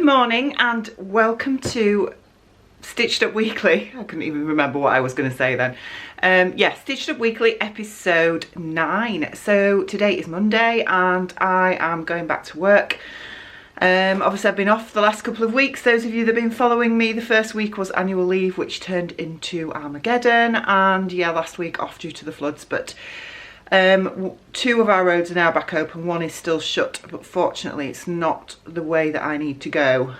morning and welcome to Stitched Up Weekly. I couldn't even remember what I was going to say then. Yeah, Stitched Up Weekly episode 9. So today is Monday and I am going back to work. Obviously I've been off the last couple of weeks. Those of you that have been following me, the first week was annual leave, which turned into Armageddon, and yeah, last week off due to the floods, but 2 of our roads are now back open, 1 is still shut, but fortunately it's not the way that I need to go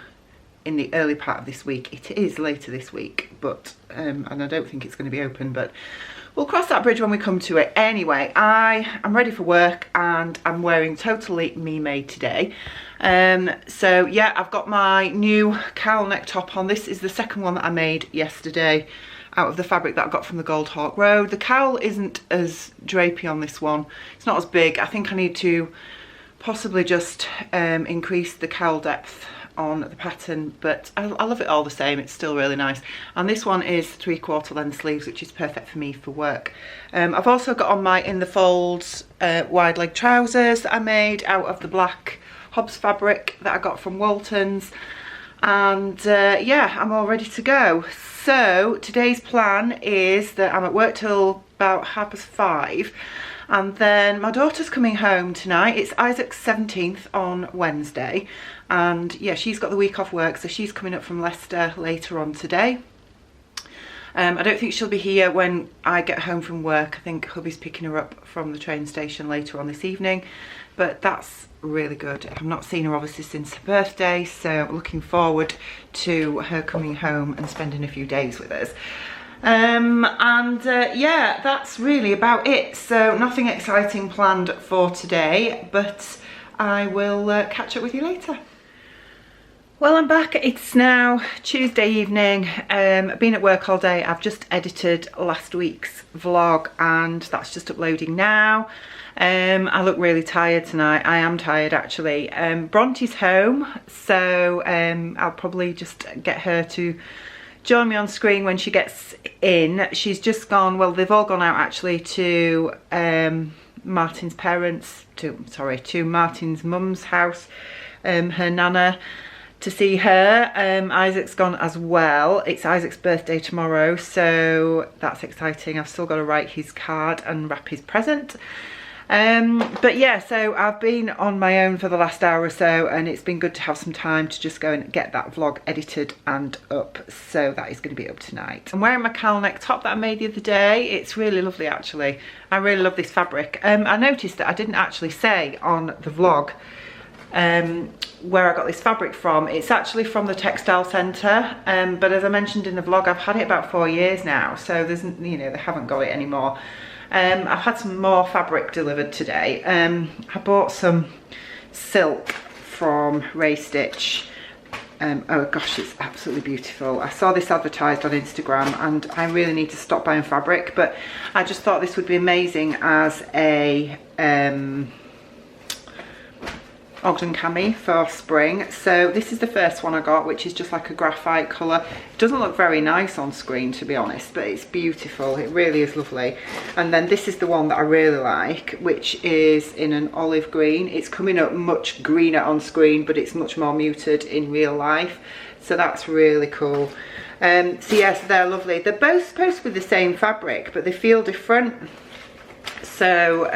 in the early part of this week. It is later this week, but and I don't think it's going to be open, but we'll cross that bridge when we come to it. Anyway, I am ready for work and I'm wearing totally me made today. So yeah, I've got my new cowl neck top on. This is the second one that I made yesterday out of the fabric that I got from the Gold Hawk Road. The cowl isn't as drapey on this one. It's not as big. I think I need to possibly just increase the cowl depth on the pattern, but I love it all the same. It's still really nice. And this one is 3/4 length sleeves, which is perfect for me for work. I've also got on my in the folds wide leg trousers that I made out of the black Hobbs fabric that I got from Walton's, and yeah, I'm all ready to go. So today's plan is that I'm at work till about 5:30, and then my daughter's coming home tonight. It's Isaac's 17th on Wednesday, and yeah, she's got the week off work, so she's coming up from Leicester later on today. I don't think she'll be here when I get home from work. I think hubby's picking her up from the train station later on this evening, but that's really good. I've not seen her obviously since her birthday, so looking forward to her coming home and spending a few days with us. Yeah, that's really about it. So nothing exciting planned for today, but I will catch up with you later. Well, I'm back. It's now Tuesday evening. I've been at work all day. I've just edited last week's vlog and that's just uploading now. I look really tired tonight. I am tired actually. Bronte's home, so I'll probably just get her to join me on screen when she gets in. She's just gone, well, they've all gone out actually to Martin's parents, to Martin's mum's house, her nana, to see her. Isaac's gone as well. It's Isaac's birthday tomorrow, so that's exciting. I've still got to write his card and wrap his present. But yeah, so I've been on my own for the last hour or so, and it's been good to have some time to just go and get that vlog edited and up. So that is going to be up tonight. I'm wearing my cowl neck top that I made the other day. It's really lovely actually. I really love this fabric. I noticed that I didn't actually say on the vlog where I got this fabric from. It's actually from the textile centre, but as I mentioned in the vlog, I've had it about 4 years now, so there's, you know, they haven't got it anymore. I've had some more fabric delivered today. I bought some silk from Ray Stitch. Oh gosh, it's absolutely beautiful. I saw this advertised on Instagram and I really need to stop buying fabric, but I just thought this would be amazing as a Ogden cami for spring. So this is the first one I got, which is just like a graphite colour. It doesn't look very nice on screen, to be honest, but it's beautiful. It really is lovely. And then this is the one that I really like, which is in an olive green. It's coming up much greener on screen, but it's much more muted in real life, so that's really cool. So yes, they're lovely. They're both supposed to be the same fabric, but they feel different. So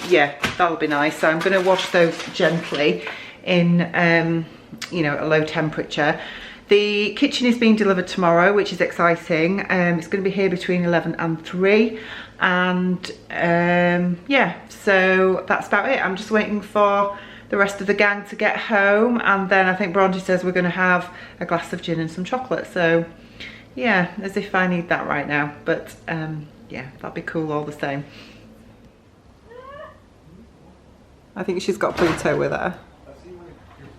yeah, that'll be nice. So I'm going to wash those gently in you know, a low temperature. The kitchen is being delivered tomorrow, which is exciting. It's going to be here between 11 and 3, and yeah, so that's about it. I'm just waiting for the rest of the gang to get home, and then I think Bronte says we're going to have a glass of gin and some chocolate. So yeah, as if I need that right now, but yeah, that'd be cool all the same. I think she's got Pluto with her.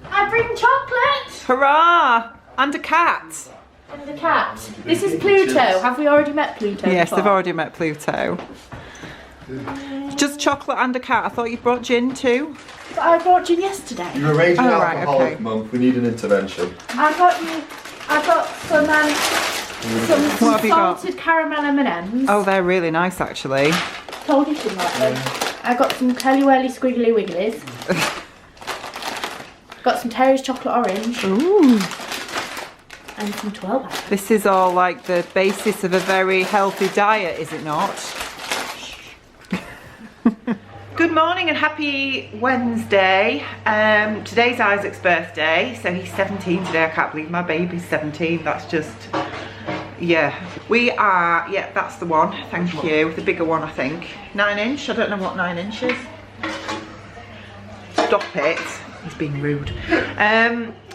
I bring chocolate! Hurrah! And a cat. And a cat. This is Pluto. Have we already met Pluto? Yes, before? they've already met Pluto. Just chocolate and a cat. I thought you brought gin too. But I brought gin yesterday. You're a raging alcoholic, right, okay. Monk. We need an intervention. I got some salted caramel M&Ms. Oh, they're really nice actually. Told you to like them. I got some curly whirly squiggly wigglies. Got some Terry's chocolate orange. Ooh. And some 12 hours. This is all like the basis of a very healthy diet, is it not? Good morning and happy Wednesday. Today's Isaac's birthday, so he's 17 today. I can't believe my baby's 17. That's just, yeah. We are, yeah, that's the one. Thank you. The bigger one, I think. 9 inch. I don't know what 9 inch is. Stop it. He's being rude.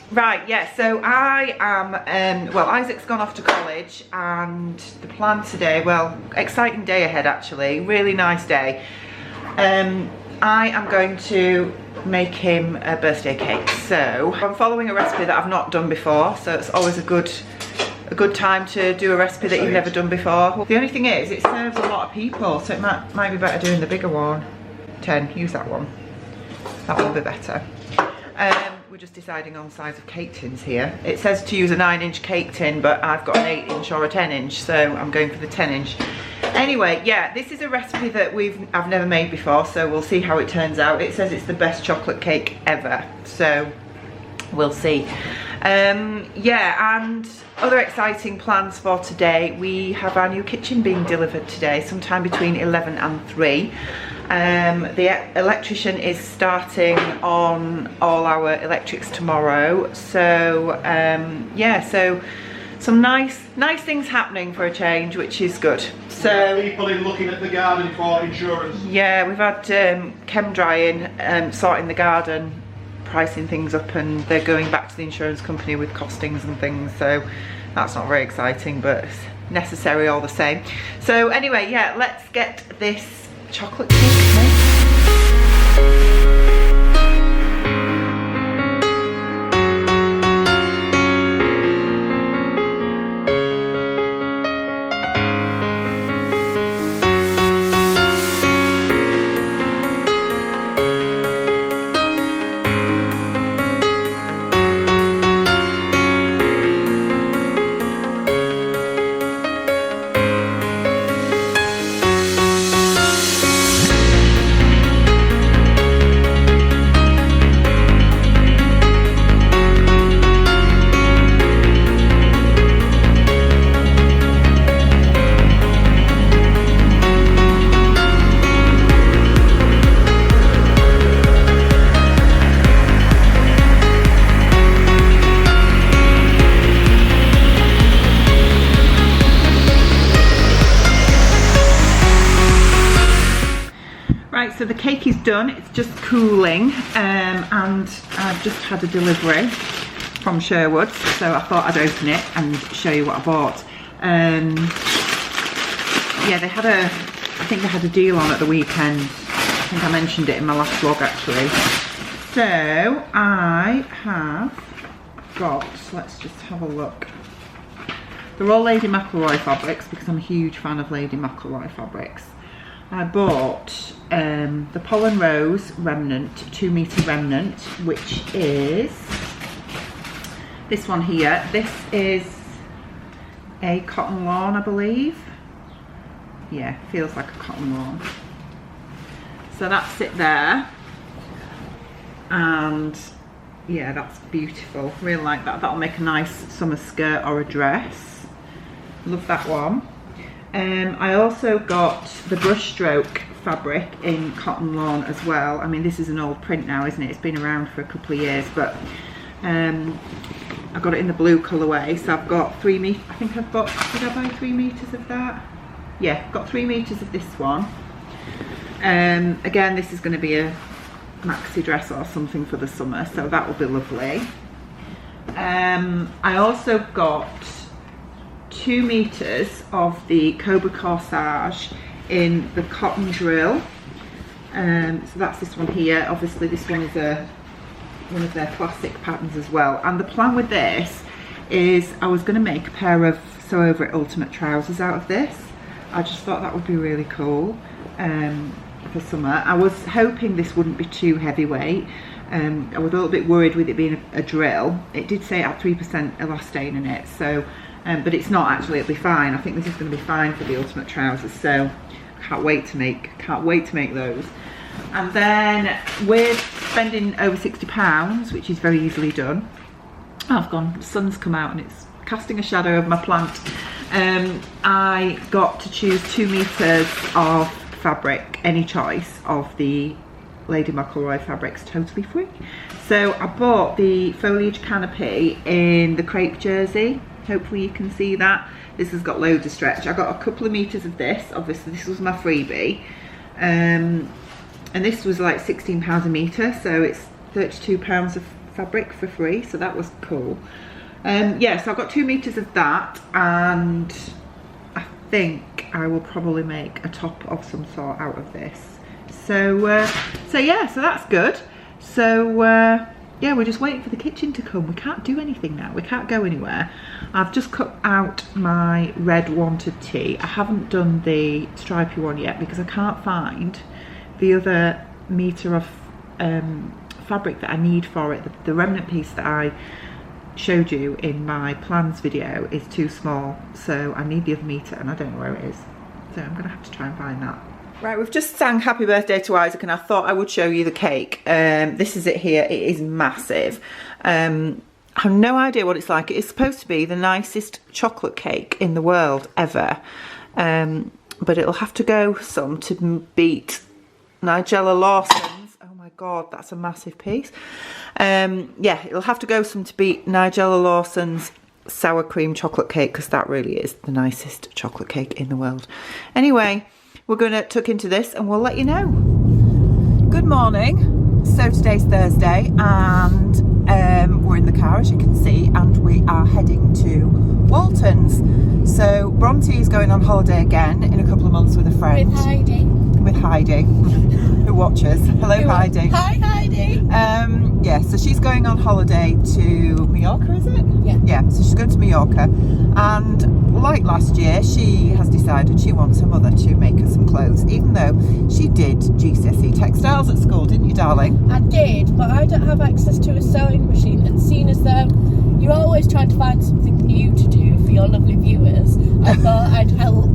Right, yeah, so I am, well, Isaac's gone off to college, and the plan today, well, exciting day ahead actually, really nice day. I am going to make him a birthday cake. So I'm following a recipe that I've not done before, so it's always a good time to do a recipe that you've never done before. The only thing is, it serves a lot of people, so it might be better doing the bigger one. 10, use that one. That will be better. We're just deciding on size of cake tins here. It says to use a 9 inch cake tin, but I've got an 8 inch or a 10 inch, so I'm going for the 10 inch. Anyway, yeah, this is a recipe that I've never made before, so we'll see how it turns out. It says it's the best chocolate cake ever, so we'll see. Yeah, and other exciting plans for today. We have our new kitchen being delivered today, sometime between 11 and 3. The electrician is starting on all our electrics tomorrow, so yeah, so some nice things happening for a change, which is good. So people in looking at the garden for insurance. Yeah, we've had chem drying, sorting the garden, pricing things up, and they're going back to the insurance company with costings and things, so that's not very exciting, but it's necessary all the same. So anyway, yeah, let's get this chocolate cake made. So the cake is done, it's just cooling, and I've just had a delivery from Sherwood, so I thought I'd open it and show you what I bought. Yeah, they had I think they had a deal on at the weekend. I think I mentioned it in my last vlog actually. So I have got, let's just have a look. They're all Lady McElroy fabrics because I'm a huge fan of Lady McElroy fabrics. I bought the Pollen Rose Remnant, 2 metre remnant, which is this one here. This is a cotton lawn, I believe. Yeah, feels like a cotton lawn. So that's it there. And yeah, that's beautiful. Really like that. That'll make a nice summer skirt or a dress. Love that one. I also got the brushstroke fabric in cotton lawn as well. I mean, this is an old print now, isn't it? It's been around for a couple of years, but I got it in the blue colourway. So I've got 3 meters. I think I've got, did I buy 3 meters of that? Yeah, I've got 3 meters of this one. Again, this is going to be a maxi dress or something for the summer, so that will be lovely. I also got 2 meters of the Cobra Corsage in the cotton drill. So that's this one here. Obviously this one is one of their classic patterns as well. And the plan with this is I was going to make a pair of Sew Over It Ultimate trousers out of this. I just thought that would be really cool for summer. I was hoping this wouldn't be too heavyweight. I was a little bit worried with it being a drill. It did say it had 3% elastane in it, so but it's not actually. It'll be fine. I think this is going to be fine for the ultimate trousers. So can't wait to make those. And then with spending over £60, which is very easily done. Oh, I've gone, the sun's come out and it's casting a shadow over my plant. I got to choose 2 meters of fabric, any choice of the Lady McElroy fabrics, totally free. So I bought the foliage canopy in the crepe jersey. Hopefully you can see that. This has got loads of stretch. I got a couple of meters of this. Obviously this was my freebie. And this was like £16 a meter, so it's £32 of fabric for free, so that was cool. Yeah, so I've got 2 meters of that, and I think I will probably make a top of some sort out of this. So yeah, so that's good. So yeah, we're just waiting for the kitchen to come. We can't do anything now, we can't go anywhere. I've just cut out my red wanted tee. I haven't done the stripy one yet because I can't find the other meter of fabric that I need for it. The remnant piece that I showed you in my plans video is too small, so I need the other meter and I don't know where it is, so I'm gonna have to try and find that. Right, we've just sang happy birthday to Isaac and I thought I would show you the cake. This is it here. It is massive. I have no idea what it's like. It is supposed to be the nicest chocolate cake in the world ever, but it'll have to go some to beat Nigella Lawson's. Oh my god, that's a massive piece. Yeah, it'll have to go some to beat Nigella Lawson's sour cream chocolate cake, because that really is the nicest chocolate cake in the world. Anyway, we're going to tuck into this and we'll let you know. Good morning. So today's Thursday and we're in the car, as you can see, and we are heading to Walton's. So Bronte is going on holiday again in a couple of months with a friend. With Heidi. With Heidi, who watches. Hello, Heidi. Hi, Heidi. Yeah, so she's going on holiday to Mallorca, is it? Yeah. Yeah, so she's going to Mallorca, and like last year, she has decided she wants her mother to make her some clothes, even though she did GCSE textiles at school, didn't you, darling? I did, but I don't have access to a sewing machine, and seeing as though you're always trying to find something new to do for your lovely viewers, I thought I'd help.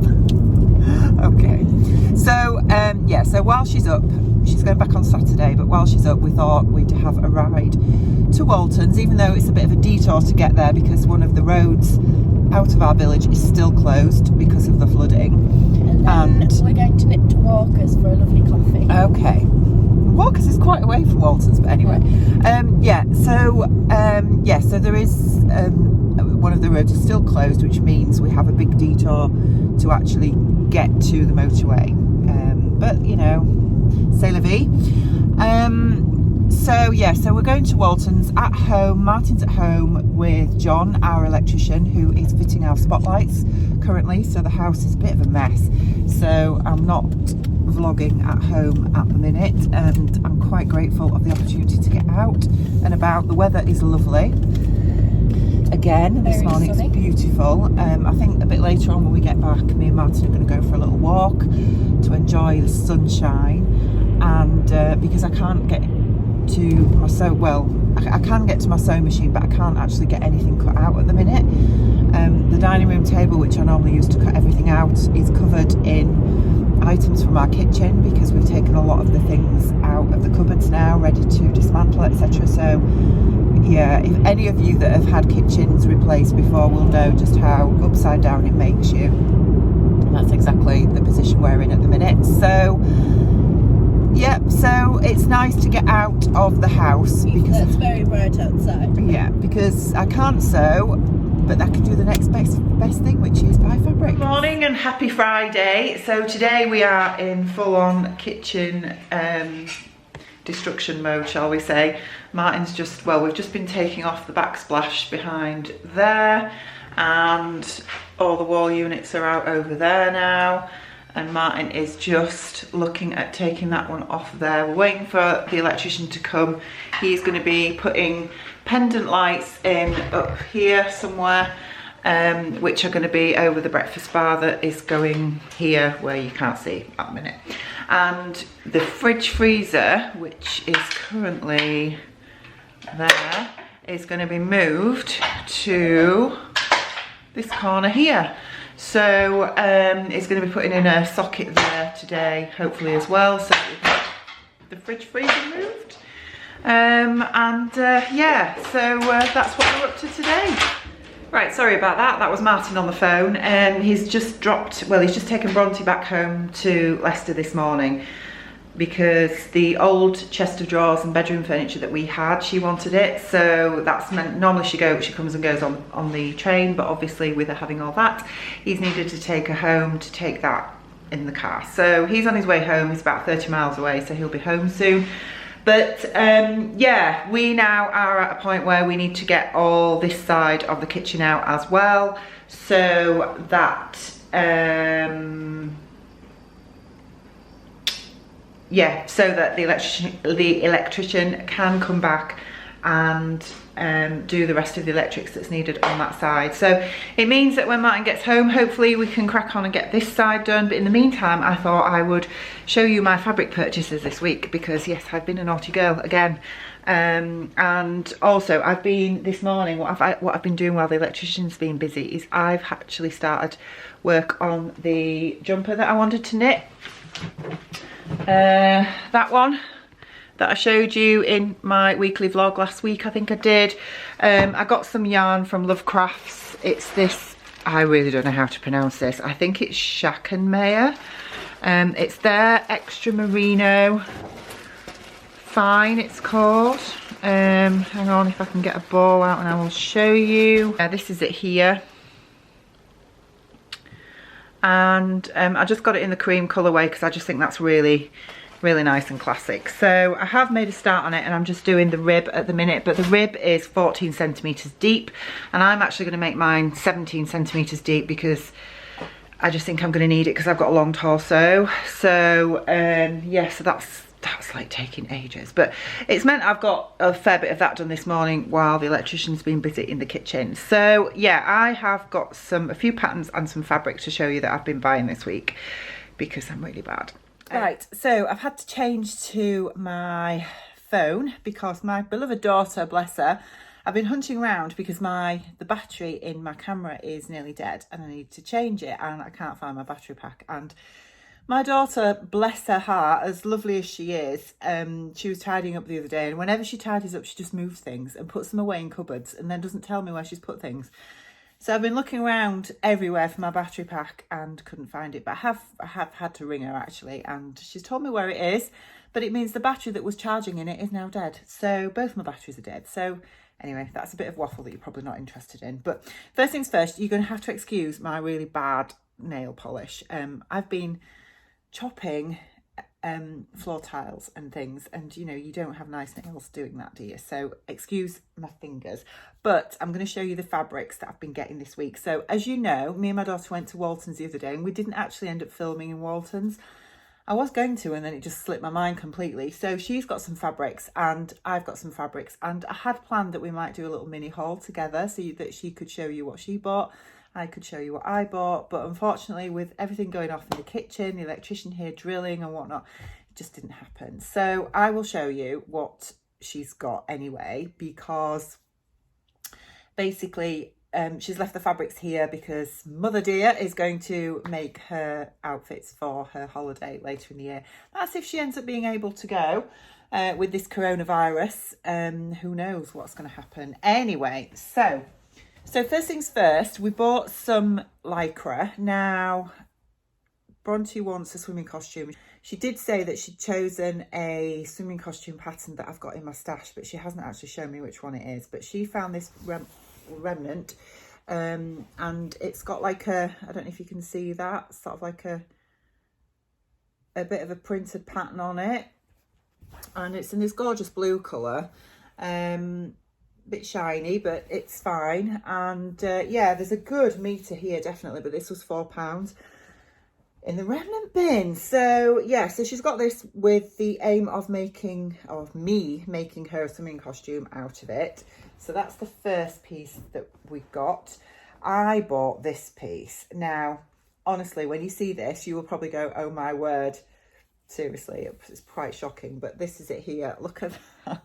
Okay, so yeah, so while she's up, she's going back on Saturday, but while she's up we thought we'd have a ride to Walton's, even though it's a bit of a detour to get there because one of the roads out of our village is still closed because of the flooding. And then we're going to nip to Walker's for a lovely coffee. Okay, Walker's is quite away from Walton's, but anyway. Yeah, so there is one of the roads is still closed, which means we have a big detour to actually get to the motorway, but you know, c'est la vie. So yeah, so we're going to Walton's at home. Martin's at home with John, our electrician, who is fitting our spotlights currently, so the house is a bit of a mess, so I'm not vlogging at home at the minute, and I'm quite grateful of the opportunity to get out and about. The weather is lovely again this morning. It's beautiful. I think a bit later on when we get back, me and Martin are going to go for a little walk to enjoy the sunshine, and because I can't get to my I can get to my sewing machine, but I can't actually get anything cut out at the minute. The dining room table, which I normally use to cut everything out, is covered in items from our kitchen because we've taken a lot of the things out of the cupboards now, ready to dismantle, etc. So yeah, if any of you that have had kitchens replaced before will know just how upside down it makes you, and that's exactly the position we're in at the minute. So yep, so it's nice to get out of the house because it's very bright outside. Yeah, because I can't sew, but I can do the next best thing, which is buy fabric. Good morning and happy Friday. So today we are in full-on kitchen destruction mode, shall we say. Martin's just, well, we've just been taking off the backsplash behind there, and all the wall units are out over there now, and Martin is just looking at taking that one off there. We're waiting for the electrician to come. He's going to be putting pendant lights in up here somewhere, which are going to be over the breakfast bar that is going here where you can't see at the minute. And the fridge freezer, which is currently there, is going to be moved to this corner here. So it's going to be putting in a socket there today, hopefully as well, so the fridge freezer moved. Yeah, so that's what we're up to today. Right, sorry about that. That was Martin on the phone. He's just taken Bronte back home to Leicester this morning because the old chest of drawers and bedroom furniture that we had, she wanted it. So that's meant normally she comes and goes on the train, but obviously with her having all that, he's needed to take her home to take that in the car. So he's on his way home. He's about 30 miles away, so he'll be home soon. But yeah, we now are at a point where we need to get all this side of the kitchen out as well, so that the electrician can come back and do the rest of the electrics that's needed on that side. So it means that when Martin gets home, hopefully we can crack on and get this side done. But in the meantime, I thought I would show you my fabric purchases this week, because yes, I've been a naughty girl again. And also I've been this morning, what I've been doing while the electrician's been busy is I've actually started work on the jumper that I wanted to knit. That one that I showed you in my weekly vlog last week, I think I did. I got some yarn from Love Crafts. It's this, I really don't know how to pronounce this. I think it's Schackenmeyer. It's their Extra Merino Fine, it's called. Hang on, if I can get a ball out and I will show you. This is it here. And I just got it in the cream colourway because I just think that's really nice and classic. So I have made a start on it and I'm just doing the rib at the minute, but the rib is 14 centimetres deep and I'm actually going to make mine 17 centimetres deep because I just think I'm going to need it because I've got a long torso. So yeah, so that's like taking ages, but it's meant I've got a fair bit of that done this morning while the electrician's been busy in the kitchen. So yeah, I have got a few patterns and some fabric to show you that I've been buying this week because I'm really bad. Right, so I've had to change to my phone because my beloved daughter, bless her, I've been hunting around because the battery in my camera is nearly dead and I need to change it and I can't find my battery pack. And my daughter, bless her heart, as lovely as she is, she was tidying up the other day, and whenever she tidies up, she just moves things and puts them away in cupboards and then doesn't tell me where she's put things. So I've been looking around everywhere for my battery pack and couldn't find it, but I have had to ring her actually, and she's told me where it is, but it means the battery that was charging in it is now dead. So both my batteries are dead. So anyway, that's a bit of waffle that you're probably not interested in. But first things first, you're going to have to excuse my really bad nail polish. I've been chopping floor tiles and things, and you know, you don't have nice nails doing that, do you? So excuse my fingers, but I'm going to show you the fabrics that I've been getting this week. So as you know, me and my daughter went to Walton's the other day and we didn't actually end up filming in Walton's. I was going to, and then it just slipped my mind completely. So she's got some fabrics and I've got some fabrics, and I had planned that we might do a little mini haul together so that she could show you what she bought, I could show you what I bought, but unfortunately with everything going off in the kitchen, the electrician here drilling and whatnot, it just didn't happen. So I will show you what she's got anyway, because basically she's left the fabrics here because Mother Dear is going to make her outfits for her holiday later in the year. That's if she ends up being able to go with this coronavirus. Who knows what's going to happen. Anyway, so first things first, we bought some lycra. Now, Bronte wants a swimming costume. She did say that she'd chosen a swimming costume pattern that I've got in my stash, but she hasn't actually shown me which one it is. But she found this remnant, and it's got like I don't know if you can see that, sort of like a bit of a printed pattern on it. And it's in this gorgeous blue colour. Bit shiny, but it's fine. And yeah, there's a good metre here definitely, but this was £4 in the remnant bin. So yeah, so she's got this with the aim of me making her a swimming costume out of it. So that's the first piece that we got. I bought this piece. Now honestly, when you see this, you will probably go, oh my word, seriously, it's quite shocking. But this is it here, look at that.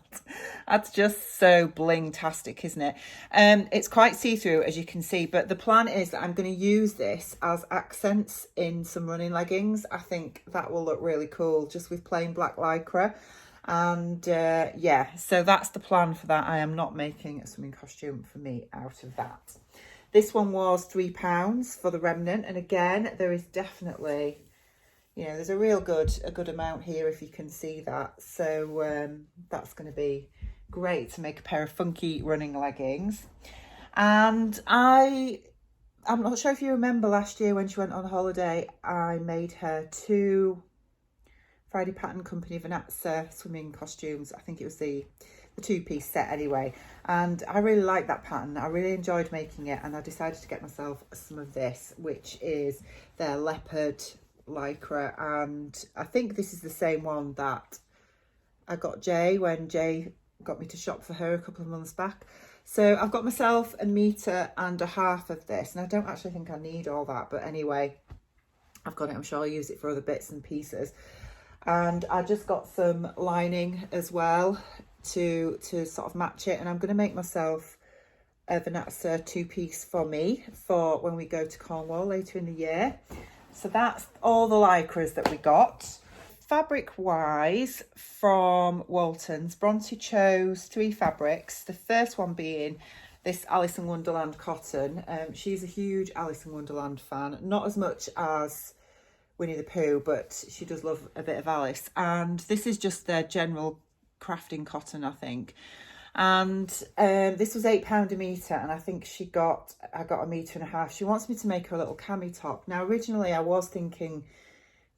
That's just so bling-tastic, isn't it? It's quite see-through, as you can see, but the plan is that I'm going to use this as accents in some running leggings. I think that will look really cool just with plain black lycra. And yeah, so that's the plan for that. I am not making a swimming costume for me out of that. This one was £3 for the remnant, and again, there is definitely, you know, there's a good amount here if you can see that. So that's going to be great to make a pair of funky running leggings. And I'm not sure if you remember last year when she went on holiday, I made her 2 Friday Pattern Company Vanazza swimming costumes. I think it was the 2-piece set anyway, and I really liked that pattern. I really enjoyed making it, and I decided to get myself some of this, which is their leopard lycra, and I think this is the same one that I got Jay when Jay got me to shop for her a couple of months back. So I've got myself 1.5 meters of this, and I don't actually think I need all that, but anyway, I've got it. I'm sure I'll use it for other bits and pieces. And I just got some lining as well to sort of match it, and I'm going to make myself a Vanazza 2-piece for me for when we go to Cornwall later in the year. So that's all the lycras that we got. Fabric wise, from Walton's, Bronte chose 3 fabrics. The first one being this Alice in Wonderland cotton. She's a huge Alice in Wonderland fan, not as much as Winnie the Pooh, but she does love a bit of Alice. And this is just their general crafting cotton, I think. And this was £8 a metre, and I think I got 1.5 meters. She wants me to make her a little cami top. Now originally I was thinking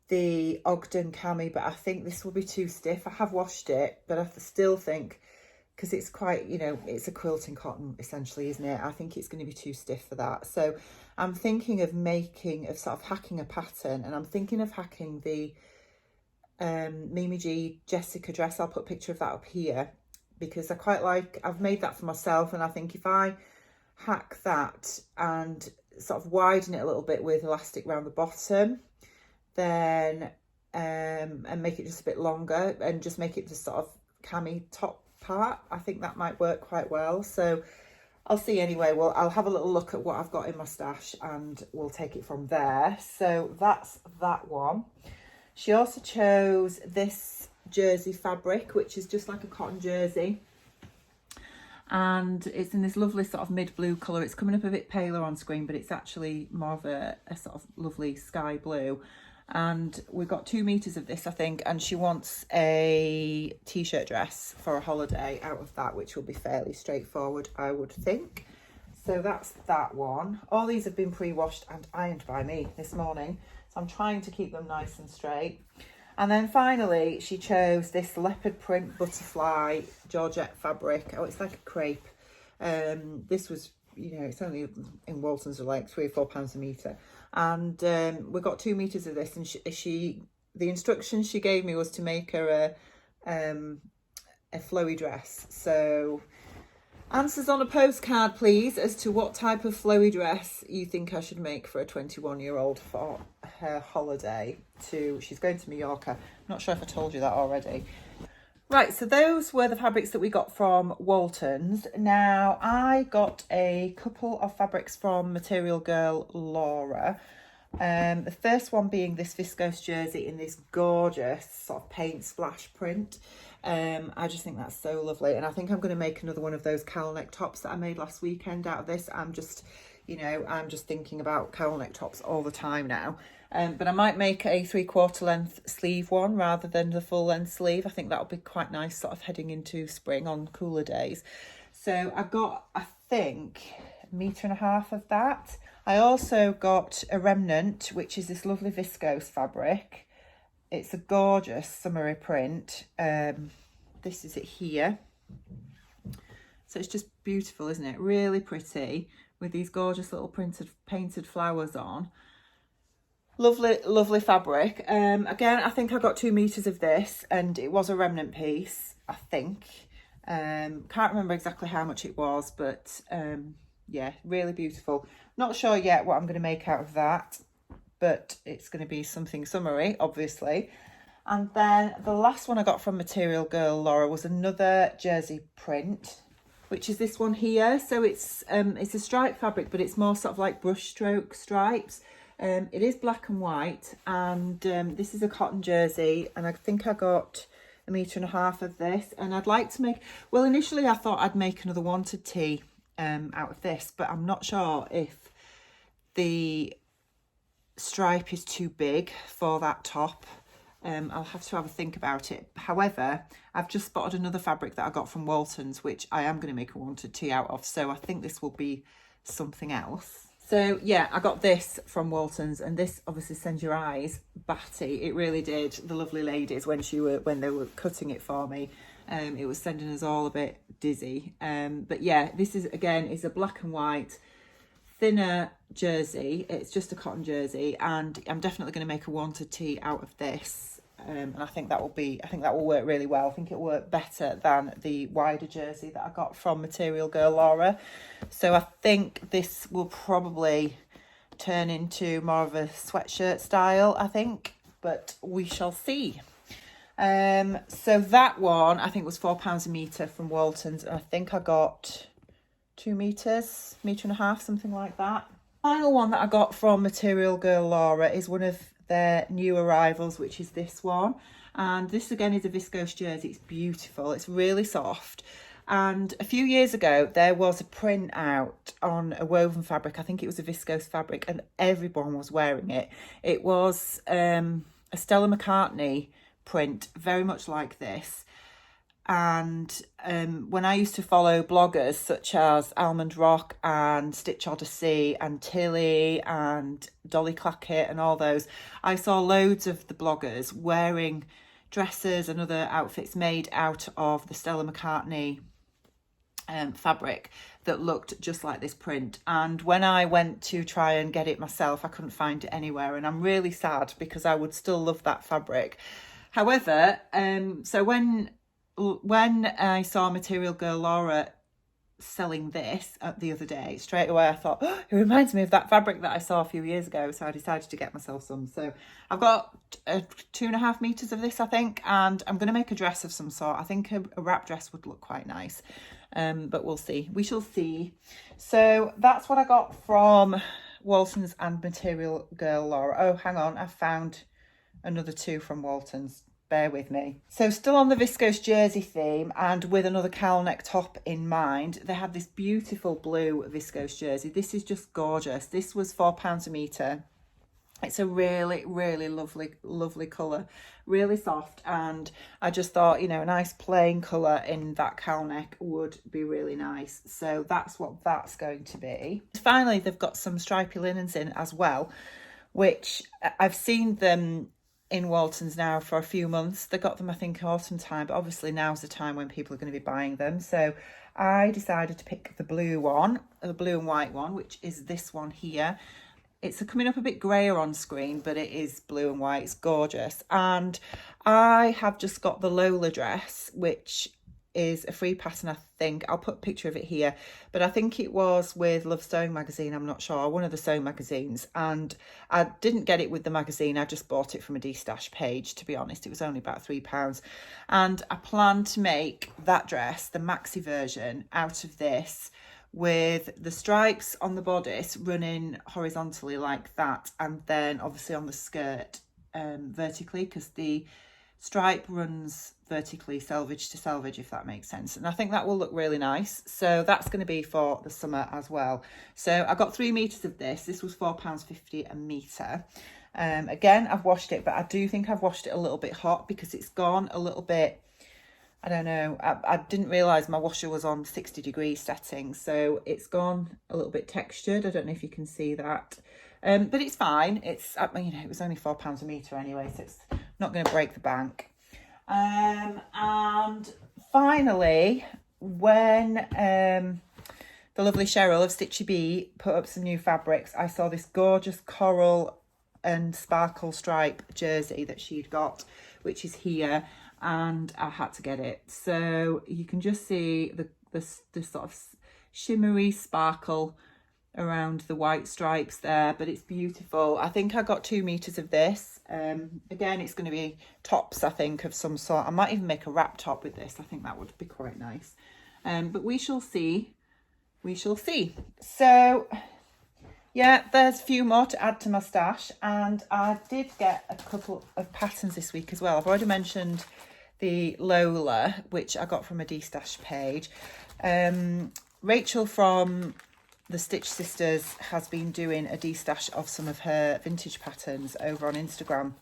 the Ogden cami, but I think this will be too stiff. I have washed it, but I still think, because it's quite, you know, it's a quilting cotton essentially, isn't it? I think it's going to be too stiff for that. So I'm thinking of sort of hacking a pattern, and I'm thinking of hacking the Mimi G Jessica dress. I'll put a picture of that up here, because I quite like, I've made that for myself, and I think if I hack that and sort of widen it a little bit with elastic around the bottom, then and make it just a bit longer and just make it the sort of cami top part, I think that might work quite well. So I'll see anyway. Well, I'll have a little look at what I've got in my stash and we'll take it from there. So that's that one. She also chose this jersey fabric, which is just like a cotton jersey, and it's in this lovely sort of mid blue colour. It's coming up a bit paler on screen, but it's actually more of a sort of lovely sky blue. And we've got 2 meters of this, I think, and she wants a t-shirt dress for a holiday out of that, which will be fairly straightforward, I would think. So that's that one. All these have been pre-washed and ironed by me this morning, so I'm trying to keep them nice and straight. And then finally, she chose this leopard print butterfly georgette fabric. Oh, it's like a crepe. This was, you know, it's only in Walton's are like £3 or £4 a metre. And we got 2 meters of this, and the instructions she gave me was to make her a flowy dress. So answers on a postcard, please, as to what type of flowy dress you think I should make for a 21-year-old for her holiday. She's going to Mallorca. I'm not sure if I told you that already. Right, so those were the fabrics that we got from Walton's. Now, I got a couple of fabrics from Material Girl Laura. The first one being this Viscose Jersey in this gorgeous sort of paint splash print. I just think that's so lovely. And I think I'm going to make another one of those cowl neck tops that I made last weekend out of this. I'm just thinking about cowl neck tops all the time now. But I might make a 3/4 length sleeve one rather than the full length sleeve. I think that'll be quite nice sort of heading into spring on cooler days. So I've got, I think, 1.5 meters of that. I also got a remnant, which is this lovely viscose fabric. It's a gorgeous summery print. This is it here. So it's just beautiful, isn't it? Really pretty, with these gorgeous little painted flowers on. Lovely, lovely fabric. Again, I think I got 2 meters of this, and it was a remnant piece, I think. Can't remember exactly how much it was, but yeah, really beautiful. Not sure yet what I'm going to make out of that, but it's going to be something summery, obviously. And then the last one I got from Material Girl Laura was another jersey print, which is this one here. So it's a stripe fabric, but it's more sort of like brush stroke stripes. It is black and white, and this is a cotton jersey, and I think I got 1.5 of this, and I'd like to make, well, initially I thought I'd make another wanted tee out of this, but I'm not sure if the stripe is too big for that top. I'll have to have a think about it. However, I've just spotted another fabric that I got from Walton's, which I am going to make a wanted tee out of, so I think this will be something else. So yeah, I got this from Walton's, and this obviously sends your eyes batty. It really did. The lovely ladies, when they were cutting it for me, it was sending us all a bit dizzy. But yeah, this is a black and white thinner jersey. It's just a cotton jersey, and I'm definitely going to make a wanted tee out of this. And I think that will work really well. I think it'll work better than the wider jersey that I got from Material Girl Laura. So I think this will probably turn into more of a sweatshirt style, I think, but we shall see. So that one I think was £4 a metre from Walton's, and I think I got 2 meters, 1.5 meters, something like that. Final one that I got from Material Girl Laura is one of their new arrivals, which is this one, and this again is a viscose jersey. It's beautiful, it's really soft, and a few years ago there was a print out on a woven fabric. I think it was a viscose fabric, and everyone was wearing it. It was a Stella McCartney print, very much like this. And when I used to follow bloggers such as Almond Rock and Stitch Odyssey and Tilly and Dolly Clackett and all those, I saw loads of the bloggers wearing dresses and other outfits made out of the Stella McCartney fabric that looked just like this print. And when I went to try and get it myself, I couldn't find it anywhere, and I'm really sad because I would still love that fabric. However, so when I saw Material Girl Laura selling this the other day, straight away I thought, oh, it reminds me of that fabric that I saw a few years ago, so I decided to get myself some. So I've got 2.5 meters of this, I think, and I'm going to make a dress of some sort. I think a wrap dress would look quite nice, but we'll see. We shall see. So that's what I got from Walton's and Material Girl Laura. Oh, hang on, I found another 2 from Walton's. Bear with me. So still on the viscose jersey theme, and with another cowl neck top in mind, they had this beautiful blue viscose jersey. This is just gorgeous. This was £4 a metre. It's a really, really lovely colour, really soft, and I just thought, you know, a nice plain colour in that cowl neck would be really nice. So that's what that's going to be. Finally, they've got some stripy linens in as well, which I've seen them in Walton's now for a few months. They got them, I think, autumn time, but obviously now's the time when people are going to be buying them. So I decided to pick the blue one, the blue and white one, which is this one here. It's coming up a bit grayer on screen, but it is blue and white. It's gorgeous. And I have just got the Lola Dress, which is a free pattern, I think. I'll put a picture of it here, but I think it was with Love Sewing magazine, I'm not sure, one of the sewing magazines, and I didn't get it with the magazine. I just bought it from a D-Stash page, to be honest. It was only about £3, and I plan to make that dress, the maxi version, out of this, with the stripes on the bodice running horizontally like that, and then obviously on the skirt vertically, because the stripe runs vertically selvage to selvage, if that makes sense. And I think that will look really nice. So that's going to be for the summer as well. So I got 3 meters of this. This was £4.50 a metre. Again, I've washed it, but I do think I've washed it a little bit hot because it's gone a little bit, I don't know, I didn't realise my washer was on 60-degree setting, so it's gone a little bit textured. I don't know if you can see that, but it's fine. It's, you know, it was only £4 a metre anyway, so it's not going to break the bank. And finally, when the lovely Cheryl of Stitchy Bee put up some new fabrics, I saw this gorgeous coral and sparkle stripe jersey that she'd got, which is here, and I had to get it. So you can just see the sort of shimmery sparkle around the white stripes there, but it's beautiful. I think I got 2 meters of this. Again, it's going to be tops, I think, of some sort. I might even make a wrap top with this. I think that would be quite nice. But we shall see. We shall see. So yeah, there's a few more to add to my stash, and I did get a couple of patterns this week as well. I've already mentioned the Lola, which I got from a D-Stash page. Rachel from the Stitch Sisters has been doing a D-Stash of some of her vintage patterns over on Instagram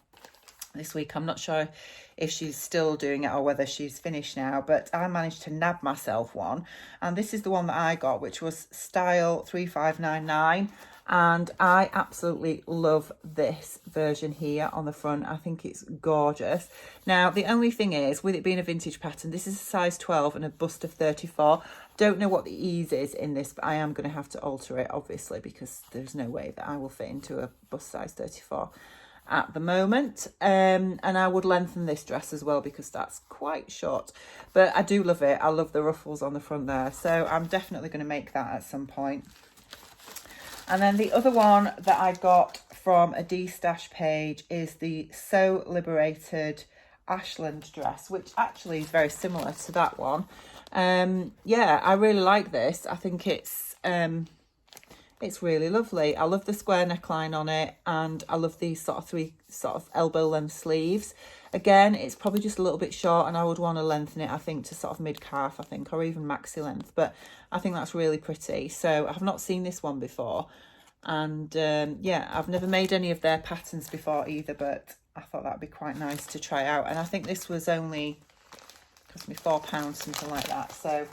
this week. I'm not sure if she's still doing it or whether she's finished now, but I managed to nab myself one, and this is the one that I got, which was style 3599, and I absolutely love this version here on the front. I think it's gorgeous. Now the only thing is, with it being a vintage pattern, this is a size 12 and a bust of 34. Don't know what the ease is in this, but I am going to have to alter it, obviously, because there's no way that I will fit into a bust size 34 at the moment. And I would lengthen this dress as well because that's quite short, but I do love it. I love the ruffles on the front there, so I'm definitely going to make that at some point. And then the other one that I got from a D-Stash page is the So Liberated Ashland dress, which actually is very similar to that one. Yeah, I really like this. I think it's really lovely. I love the square neckline on it, and I love these three elbow length sleeves. Again, it's probably just a little bit short, and I would want to lengthen it, I think, to sort of mid calf, I think, or even maxi length, but I think that's really pretty. So I have not seen this one before, and yeah, I've never made any of their patterns before either, but I thought that'd be quite nice to try out. And I think this was only, cost me £4, something like that. So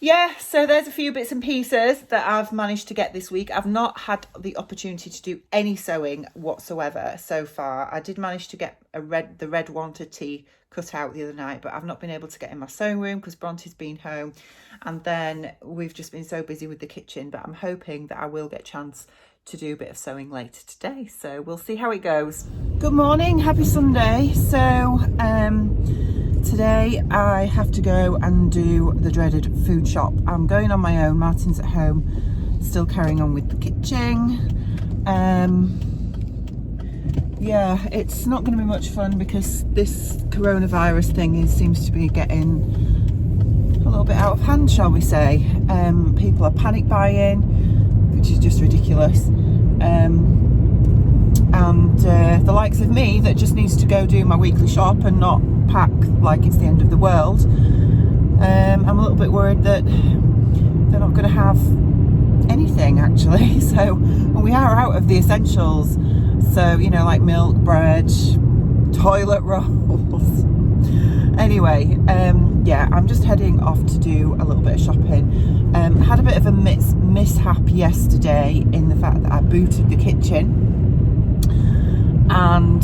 yeah, so there's a few bits and pieces that I've managed to get this week. I've not had the opportunity to do any sewing whatsoever so far. I did manage to get the red wanted tee cut out the other night, but I've not been able to get in my sewing room because Bronte's been home, and then we've just been so busy with the kitchen. But I'm hoping that I will get a chance to do a bit of sewing later today, so we'll see how it goes. Good morning, happy Sunday. So today I have to go and do the dreaded food shop. I'm going on my own. Martin's at home, still carrying on with the kitchen. Yeah, it's not going to be much fun because this coronavirus thing seems to be getting a little bit out of hand, shall we say. People are panic buying, which is just ridiculous. And the likes of me that just needs to go do my weekly shop and not pack like it's the end of the world, I'm a little bit worried that they're not going to have anything actually. So we are out of the essentials, so you know, like milk, bread, toilet rolls. Anyway, yeah, I'm just heading off to do a little bit of shopping. Had a bit of a mishap yesterday in the fact that I booted the kitchen, and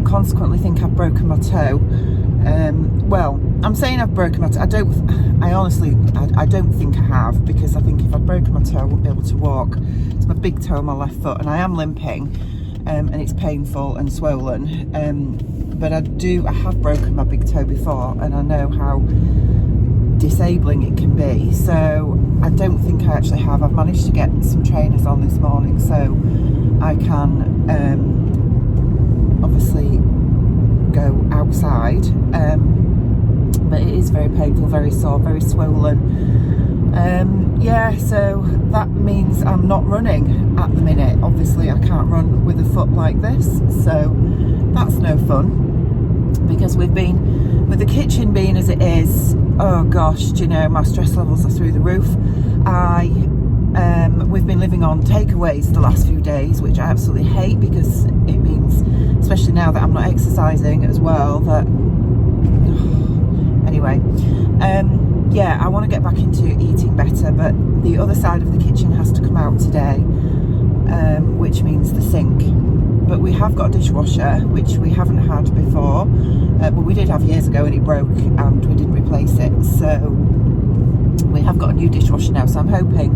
consequently think I've broken my toe. Well, I'm saying I've broken my toe. I honestly don't think I have, because I think if I'd broken my toe I wouldn't be able to walk. It's my big toe on my left foot, and I am limping, and it's painful and swollen. But I have broken my big toe before, and I know how disabling it can be. So I don't think I actually have. I've managed to get some trainers on this morning, so I can obviously go outside, but it is very painful, very sore, very swollen. Yeah, so that means I'm not running at the minute. Obviously I can't run with a foot like this, so that's no fun, because we've been, with the kitchen being as it is, oh gosh, do you know, my stress levels are through the roof. We've been living on takeaways the last few days, which I absolutely hate, because it means, especially now that I'm not exercising as well, that anyway, yeah, I want to get back into eating better, but the other side of the kitchen has to come out today, which means the sink. But we have got a dishwasher, which we haven't had before, but we did have years ago, and it broke and we didn't replace it, so we have got a new dishwasher now. So I'm hoping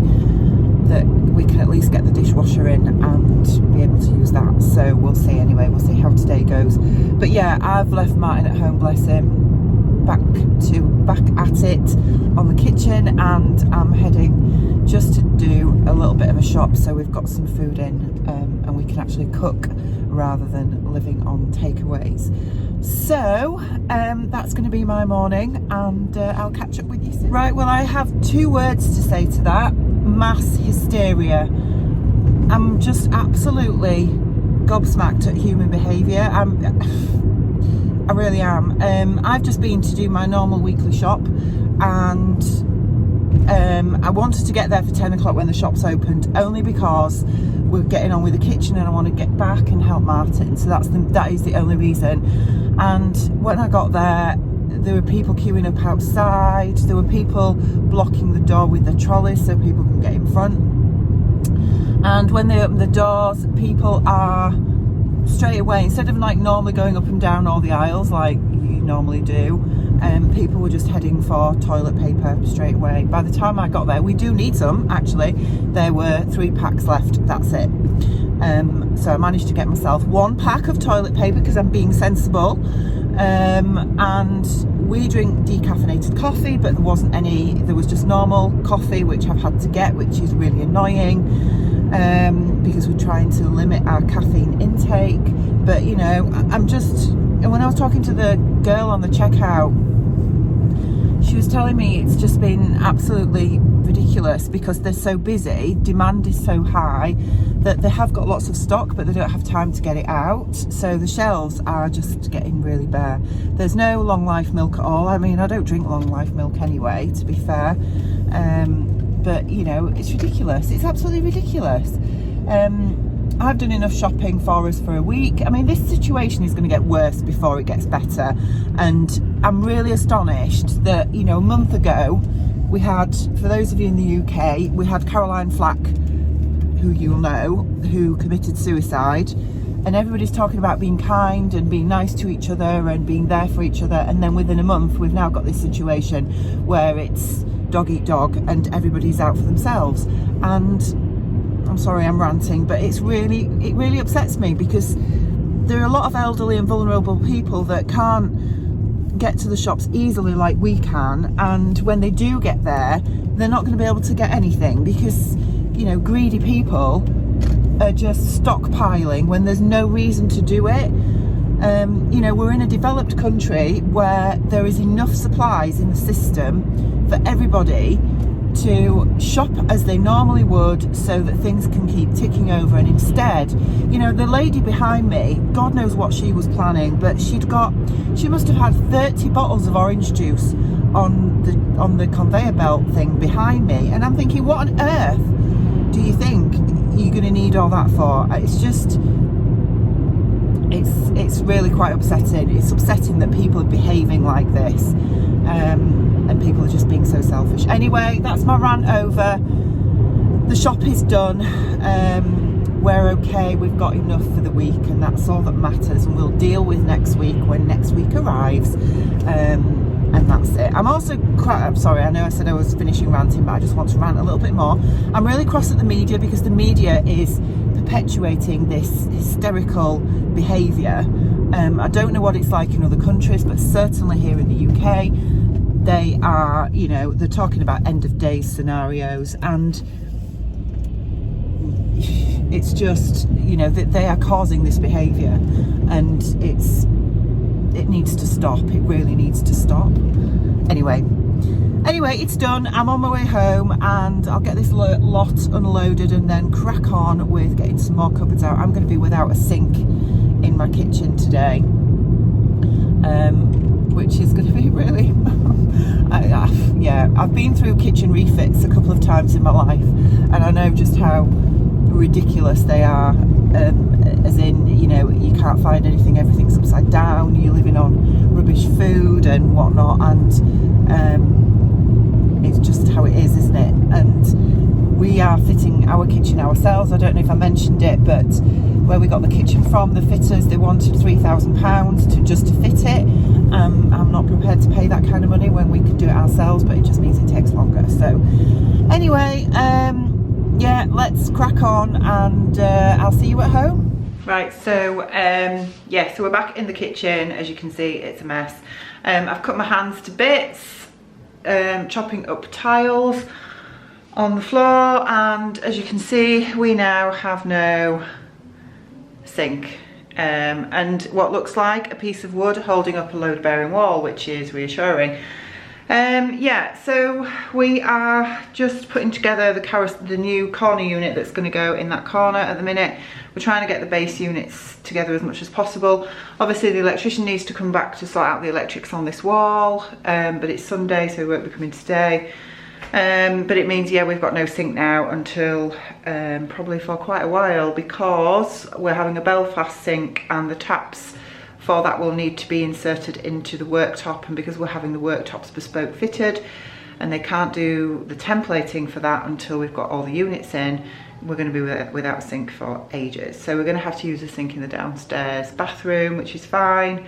that we can at least get the dishwasher in and be able to use that. So we'll see. Anyway, we'll see how today goes. But yeah, I've left Martin at home, bless him, back at it on the kitchen, and I'm heading just to do a little bit of a shop, so we've got some food in, and we can actually cook rather than living on takeaways. So that's going to be my morning, and I'll catch up with you soon. Right, well, I have 2 words to say to that: mass hysteria. I'm just absolutely gobsmacked at human behaviour. I really am. I've just been to do my normal weekly shop, and I wanted to get there for 10 o'clock when the shop's opened, only because we're getting on with the kitchen and I want to get back and help Martin. So that is the only reason. And when I got there were people queuing up outside. There were people blocking the door with their trolleys so people can get in front. And when they open the doors, people are straight away, instead of like normally going up and down all the aisles like you normally do, people were just heading for toilet paper straight away. By the time I got there, we do need some actually, there were 3 packs left, that's it. So I managed to get myself 1 pack of toilet paper because I'm being sensible, and we drink decaffeinated coffee, but there wasn't any, there was just normal coffee, which I've had to get, which is really annoying, because we're trying to limit our caffeine intake. But you know, I'm just, when I was talking to the girl on the checkout, she was telling me it's just been absolutely ridiculous because they're so busy, demand is so high, that they have got lots of stock but they don't have time to get it out, so the shelves are just getting really bare. There's no long life milk at all. I mean, I don't drink long life milk anyway, to be fair, but you know, it's ridiculous, it's absolutely ridiculous. I've done enough shopping for us for a week. I mean, this situation is going to get worse before it gets better, and I'm really astonished that, you know, a month ago we had, for those of you in the UK, we had Caroline Flack, who you'll know, who committed suicide, and everybody's talking about being kind and being nice to each other and being there for each other, and then within a month we've now got this situation where it's dog eat dog and everybody's out for themselves. And I'm sorry I'm ranting, but it really upsets me, because there are a lot of elderly and vulnerable people that can't get to the shops easily like we can, and when they do get there, they're not going to be able to get anything because, you know, greedy people are just stockpiling when there's no reason to do it. You know, we're in a developed country where there is enough supplies in the system for everybody to shop as they normally would, so that things can keep ticking over. And instead, you know, the lady behind me, God knows what she was planning, but she must have had 30 bottles of orange juice on the conveyor belt thing behind me, and I'm thinking, what on earth do you think you're going to need all that for? It's just, it's really quite upsetting. It's upsetting that people are behaving like this, and people are just being so selfish. Anyway, that's my rant over. The shop is done. We're okay, we've got enough for the week, and that's all that matters, and we'll deal with next week when next week arrives, and that's it. I'm sorry, I know I said I was finishing ranting, but I just want to rant a little bit more. I'm really cross at the media because the media is perpetuating this hysterical behaviour. I don't know what it's like in other countries, but certainly here in the UK, they are, you know, they're talking about end of days scenarios, and it's just, you know, that they are causing this behaviour, and it needs to stop. It really needs to stop. Anyway, it's done. I'm on my way home, and I'll get this lot unloaded and then crack on with getting some more cupboards out. I'm going to be without a sink in my kitchen today, which is going to be really I've been through kitchen refits a couple of times in my life, and I know just how ridiculous they are, as in, you know, you can't find anything, everything's upside down, you're living on rubbish food and whatnot, and it's just how it is, isn't it? And we are fitting our kitchen ourselves. I don't know if I mentioned it, but where we got the kitchen from, the fitters, they wanted £3,000 just to fit it. I'm not prepared to pay that kind of money when we could do it ourselves, but it just means it takes longer. So anyway, yeah, let's crack on, and I'll see you at home. Right, so yeah, so we're back in the kitchen. As you can see, it's a mess. I've cut my hands to bits, chopping up tiles on the floor, and as you can see, we now have no sink, and what looks like a piece of wood holding up a load bearing wall, which is reassuring. Yeah, so we are just putting together the new corner unit that's going to go in that corner at the minute. We're trying to get the base units together as much as possible. Obviously the electrician needs to come back to sort out the electrics on this wall, but it's Sunday so he won't be coming today. But it means, yeah, we've got no sink now until probably for quite a while, because we're having a Belfast sink and the taps for that will need to be inserted into the worktop, and because we're having the worktops bespoke fitted and they can't do the templating for that until we've got all the units in, we're going to be without a sink for ages. So we're going to have to use a sink in the downstairs bathroom, which is fine,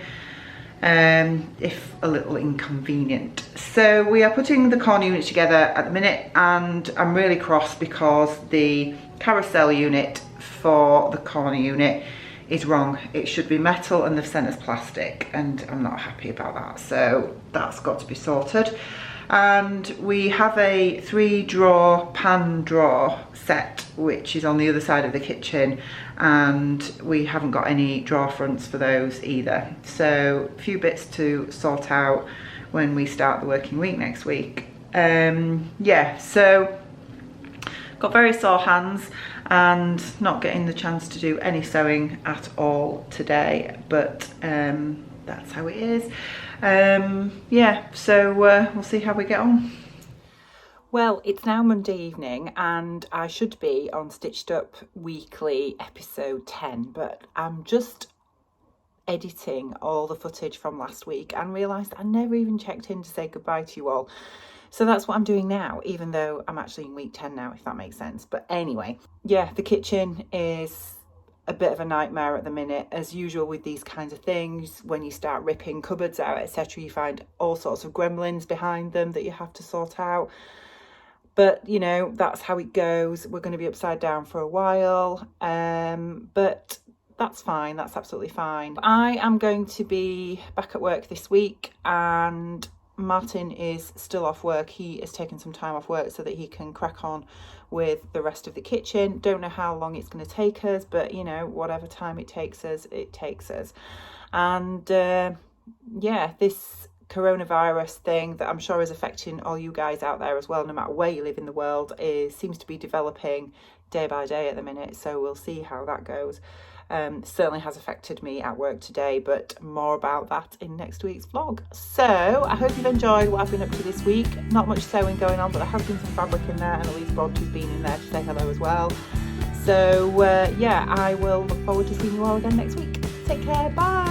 if a little inconvenient. So we are putting the corner unit together at the minute, and I'm really cross because the carousel unit for the corner unit is wrong. It should be metal and they've sent us plastic, and I'm not happy about that, so that's got to be sorted. And we have a 3-drawer pan drawer set which is on the other side of the kitchen, and we haven't got any drawer fronts for those either, so a few bits to sort out when we start the working week next week. Yeah, so got very sore hands and not getting the chance to do any sewing at all today, but that's how it is. Yeah, so we'll see how we get on. Well, it's now Monday evening and I should be on Stitched Up Weekly episode 10, but I'm just editing all the footage from last week and realised I never even checked in to say goodbye to you all. So that's what I'm doing now, even though I'm actually in week 10 now, if that makes sense. But anyway, yeah, the kitchen is a bit of a nightmare at the minute. As usual with these kinds of things, when you start ripping cupboards out, etc., you find all sorts of gremlins behind them that you have to sort out. But, you know, that's how it goes. We're going to be upside down for a while, but that's fine. That's absolutely fine. I am going to be back at work this week, and Martin is still off work. He is taking some time off work so that he can crack on with the rest of the kitchen. Don't know how long it's going to take us, but, you know, whatever time it takes us, it takes us. And yeah, this coronavirus thing that I'm sure is affecting all you guys out there as well, no matter where you live in the world, seems to be developing day by day at the minute, so we'll see how that goes. Certainly has affected me at work today, but more about that in next week's vlog. So I hope you've enjoyed what I've been up to this week. Not much sewing going on, but there has been some fabric in there, and Splodge has been in there to say hello as well. So yeah, I will look forward to seeing you all again next week. Take care, bye.